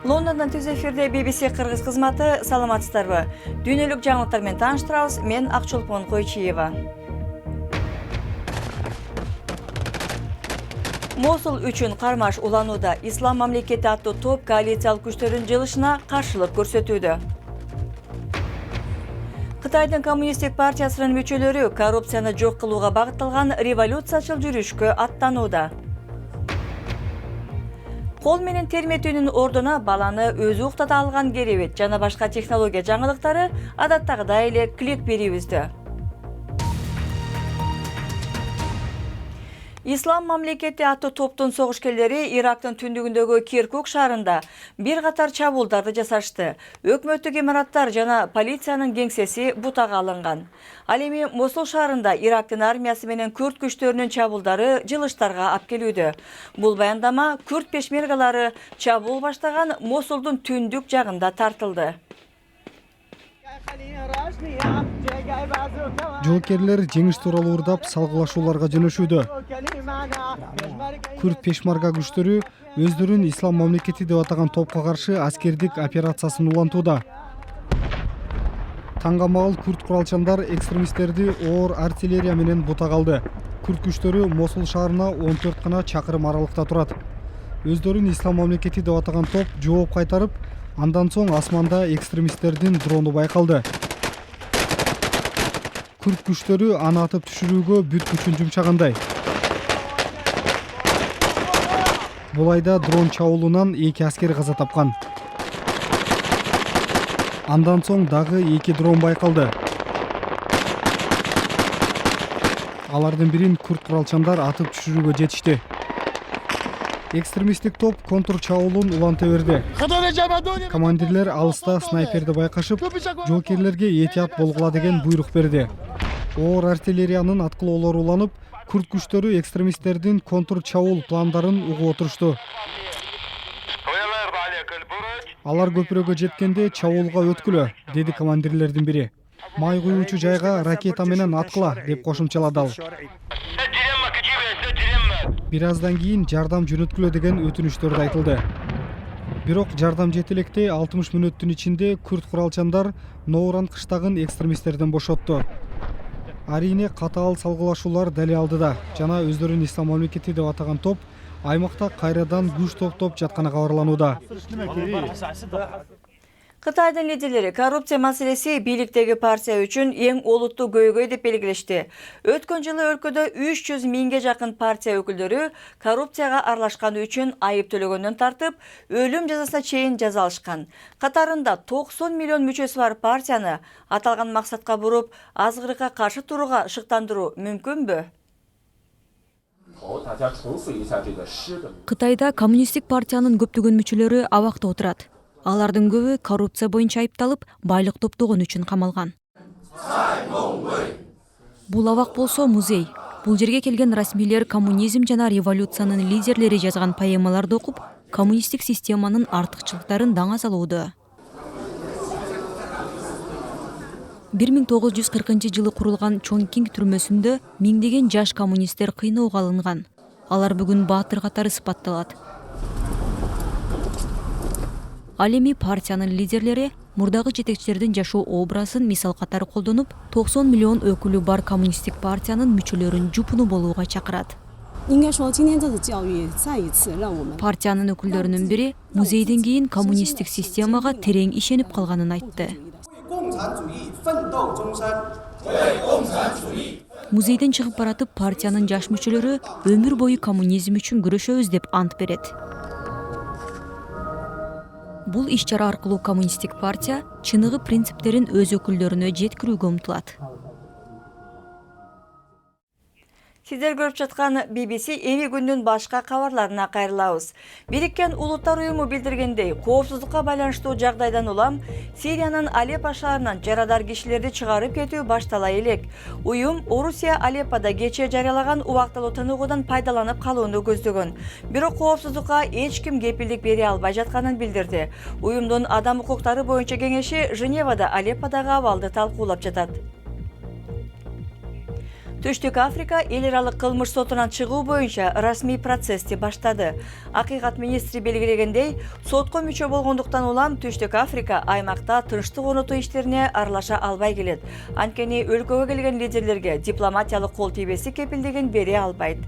Лондондан түз эфирде BBC Кыргыз кызматы, саламатсыздарбы? Дүйнөлүк жаңылыктар менен тааныштырабыз. Мен Акчолпон Койчиева. Мосул үчүн кармаш уланууда. Ислам мамлекети аттуу топ коалициялык күчтөрдүн жылышына каршылык көрсөтүүдө. Кытайдын коммунисттик партиясынын мүчөлөрү коррупцияны жок кылууга багытталган революциячыл жүрүшкө аттанууда. Кол менен терметүүнүн ордуна баланы өзү уктата алган керебет жана башка технология жаңылыктары адаттагыдай эле клик берүүбүздө. Ислам мамлекети аттуу топтун согушкерлери Ирактын түндүгүндөгү Киркук шаарында бир катар чабуулдарды жасашты. Өкмөттүк имараттар жана полициянын кеңсеси бутага алынган. Ал эми Мосул шаарында Ирактын армиясы менен күрд күчтөрүнүн чабуулдары жылыштарга алып келүүдө. Бул баяндама күрд пешмергалары чабуул баштаган Мосулдун түндүк жагында тартылды. Жоокерлер жеңиш тууралуу урдап салгылашууларга жөнөшүүдө. Күрд пешмарга күчтөрү өздөрүн Ислам мамлекети деп атаган топко каршы аскердик операциясын улантууда. Таңгамал күрд куралчандар экстремисттерди оор артиллерия менен бутага алды. Күрд күчтөрү Мосул шаарына 14 гана чакырым аралыкта турат. Өздөрүн Ислам мамлекети деп атаган топ жооп кайтарып, андан соң асманда экстремисттердин дрону байкалды. Күрд күчтөрү аны атып түшүрүүгө бүт күчүн жумшагандай. Бул айда дрон чабуулунан 2 аскер каза тапкан. Андан соң дагы 2 дрон байкалды. Алардын бирин күрд куралчандар атып түшүрүүгө жетишти. Экстремисттик топ контур чабуулун уланта берди. Командирлер алыста снайперди байкашып, жоокерлерге этият болгула деген буйрук берди. Оор артиллериянын аткылоолору уланып, күрд күчтөрү экстремисттердин контур чабуул пландарын угуп отурушту. Алар көпүрөгө жеткенде чабуулга өткүлө, деди командирлердин бири. Май куюучу жайга ракета менен аткыла, деп кошумчалады ал. Бир аздан кийин жардам жөнөткүлө деген өтүнүчтөр айтылды. Бирок жардам жете электе 60 мүнөттүн ичинде күрд куралчандар Ноуран кыштагын экстремисттерден бошотту. Арине катаал салгылашуулар дали алдыда жана өздөрүн Ислам мамлекети деп атаган топ аймакта кайрадан күч топтоп жатканы кабарланууда. Кытайдын лидерлери коррупция маселеси бийликтеги партия үчүн эң олуттуу көйгөй деп белгилешти. Өткөн жылы өлкөдө 300 миңге жакын партия өкүлдөрү коррупцияга аралашканы үчүн айып төлөгөндөн тартып, өлүм жазасына чейин жаза алышкан. Катарында 90 миллион мүчөсү бар партияны аталган максатка буруп, азгырыкка каршы турууга шыктандыруу мүмкүнбү? Кытайда коммунисттик партиянын көптөгөн мүчөлөрү абакта отурат. Алардын көбү коррупция боюнча айыпталып, байлык топтогон үчүн камалган. Бул абак болсо музей. Бул жерге келген расмийлер коммунизм жана революциянын лидерлери жазган поэмаларды окуп, коммунисттик системанын артыкчылыктарын даңа салууда. 1940 жылы курулган Чоңкинг түрмөсүндө миңдеген жаш коммунисттер кыйноого алынган. Алар бүгүн баатыр катары сыпатталат. Ал эми партиянын лидерлери мурдагы жетекчилердин жашоо образын мисал катары колдонуп, 90 миллион өкүлү бар коммунисттик партиянын мүчөлөрүн жупуну болууга чакырат. Партиянын өкүлдөрүнүн бири музейден кийин коммунисттик системага терең ишенип калганын айтты. Музейден чыгып баратып партиянын жаш мүчөлөрү өмүр бою коммунизм үчүн күрөшөбүз деп ант берет. Бул иш-чара аркылуу коммунисттик партия чыныгы принциптерин өз өкүлдөрүнө жеткирүүгө умтулат. Сиздер көрүп жаткан BBC эми күндүн башка кабарларына кайрылабыз. Бириккен Улуттар уюму билдиргендей, коопсуздукка байланыштуу жагдайдан улам Сириянын Алеппо шаарынан жарадар кишилерди чыгарып кетүү баштала элек. Уюм Орусия Алеппода кечээ жарыялаган убактылуу тыныгуудан пайдаланып калууну көздөгөн. Бирок коопсуздукка эч ким кепилдик бере албай жатканын билдирди. Уюмдун адам укуктары боюнча кеңеши Женевада Алепподагы абалды талкуулап жатат. Түштүк Африка эл аралык кылмыш сотунан чыгуу боюнча расмий процессти баштады. Акыйкат министри белгилегендей, сотко мүчө болгондуктан улам Түштүк Африка аймакта тынчтык орнотуу иштерине аралаша албай келет. Анткени өлкөгө келген лидерлерге дипломатиялык кол тийбеси кепилдигин бере албайт.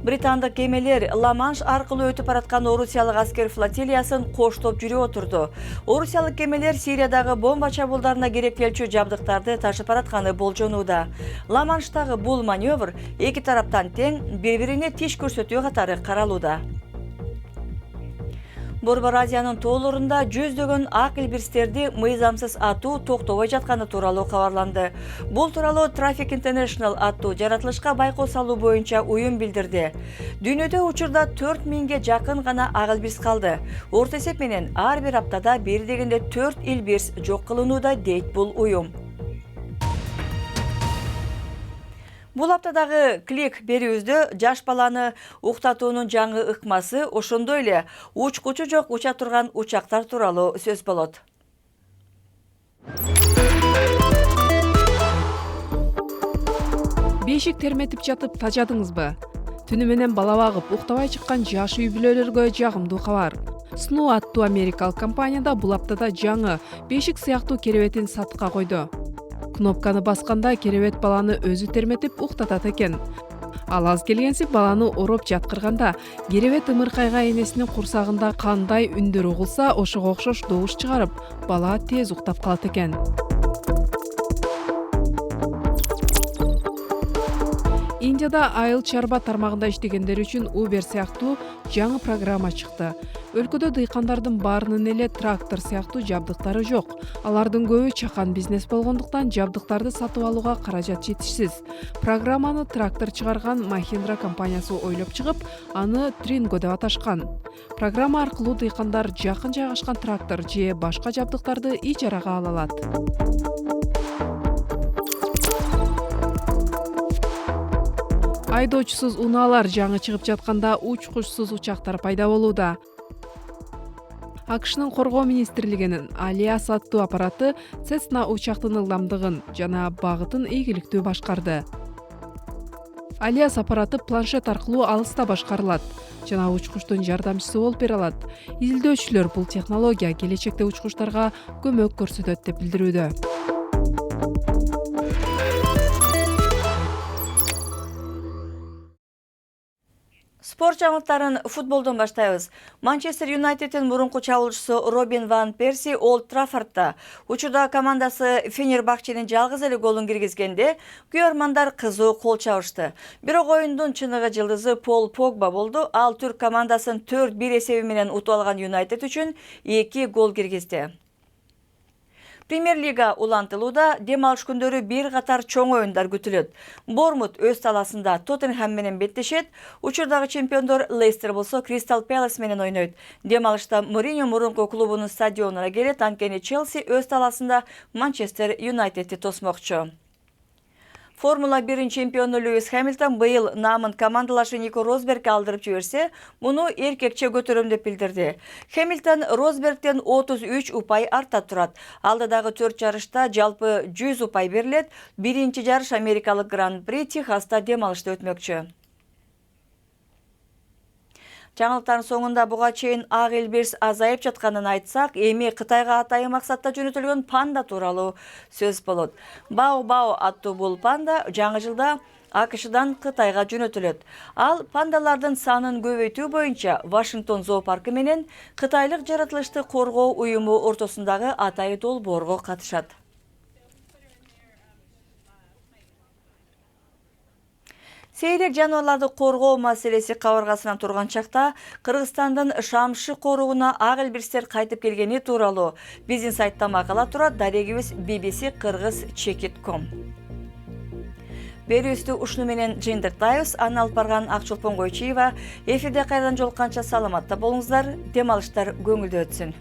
Британдык кемелер Ла-Манш аркылуу өтүп бараткан Орусиялык аскер флотилиясын коштоп жүрүп отурду. Орусиялык кемелер Сириядагы бомба чабуулдарына керектелчү жабдыктарды ташып баратканы болжонууда. Ла-Манштагы бул маневр эки тараптан тең бири-бирине тиш көрсөтүү катары каралууда. Борбор Азиянын тоолорунда жүздөгөн ак илбирстерди мыйзамсыз атуу токтобой жатканы тууралуу кабарланды. Бул тууралуу Traffic International аттуу жаратылышка байкоо салуу боюнча уюм билдирди. Дүйнөдө учурда 4000ге жакын гана ак илбирс калды. Орто эсеп менен ар бир аптада бир дегенде 4 илбирс жок кылынууда, дейт бул уюм. Бул аптадагы клик берүүбүздө жаш баланы уктатуунун жаңы ыкмасы, ошондой эле учкучу жок уча турган учактар тууралуу сөз болот. Бешик терметип жатып тажадыңызбы? Түнү менен бала багып уктабай чыккан жаш үй бүлөлөргө жагымдуу кабар. Snow аттуу америкалык компанияда бул аптада жаңы бешик сыяктуу керебетин сатыкка койду. Кнопканы басканда керебет баланы өзү терметип уктатат экен. Ал аз келгенси баланы ороп жаткырганда керебет ымыркайга энесинин курсагында кандай үндөр угулса, ошого окшош добуш чыгарып, бала тез уктап калат экен. Индияда айыл чарба тармагында иштегендер үчүн Uber сыяктуу жаңы программа чыкты. Өлкөдө дыйкандардын баарынын эле трактор сыяктуу жабдыктары жок. Алардын көбү чакан бизнес болгондуктан жабдыктарды сатып алууга каражат жетишсиз. Программаны трактор чыгарган Mahindra компаниясы ойлоп чыгып, аны Tringo деп аташкан. Программа аркылуу дыйкандар жакын жайгашкан трактор же башка жабдыктарды ижарага ала алат. Айдоочусуз унаалар жаңы чыгып жатканда учкучсуз учактар пайда болууда. АКШнын коргоо министрлигинин Алиас аттуу аппараты Cessna учактын ылдамдыгын жана багытын ийгиликтүү башкарды. Алиас аппараты планшет аркылуу алыста башкарылат жана учкучтун жардамчысы болуп бере алат. Изилдөөчүлөр бул технология келечекте учкучтарга көмөк көрсөтөт деп билдирүүдө. Спорт жаңылыктарын футболдон баштайбыз. Манчестер Юнайтеддин мурунку чабуулчусу Робин Ван Перси Олд Траффордта учурда командасы Фенербахченин жалгыз эле голун киргизгенде күйөрмандар кызуу кол чабышты. Бирок оюндун чыныгы жылдызы Пол Погба болду. Ал түрк командасын 4-1 эсеби менен утуп алган Юнайтед үчүн 2 гол киргизди. Премьер-лига улантылууда, дем алыш күндөрү бир катар чоң оюндар күтүлөт. Бормут өз таласында Тоттенхэм менен беттешет, учурдагы чемпиондор Лестер болсо Кристал Пэлас менен ойнойт. Дем алышта Мориньо мурунку клубунун стадионуна келет, анткени Челси өз таласында Манчестер Юнайтедти тосмокчу. Формула 1 чемпиону Льюис Хэмилтон быйыл намын командалашы Нико Росбергге алдырып жиберсе, муну эркекче көтөрөм деп билдирди. Хэмилтон Росбергден 33 упай артта турат. Алдыдагы 4 жарышта жалпы 100 упай берилет. Биринчи жарыш америкалык Гран-при Техаста дем алышта өтмөкчү. Жаңылыктардын соңунда буга чейин ак илбирс азайып жатканын айтсак, эми Кытайга атайын максатта жөнөтүлгөн панда тууралуу сөз болот. Бао-бао аттуу бул панда жаңы жылда АКШдан Кытайга жөнөтүлөт. Ал пандалардын санын көбөйтүү боюнча Вашингтон зоопаркы менен Кытайлык жаратылышты коргоо уюму ортосундагы атайын долбоорго катышат. Сейрек жануарларды коргоо маселеси кабыргасынан турган чакта Кыргызстандын Шамшы коругуна ак илбирстер кайтып келгени тууралуу биздин сайтта макала турат. Дарегибиз bbc-kыргыз.com. Берүүбүздү ушуну менен жыйынтыктайбыз. Аны алып барган Акчолпон Койчиева. Эфирде кайрадан жолукканча саламатта болуңуздар. Дем алыштар көңүлдүү өтсүн.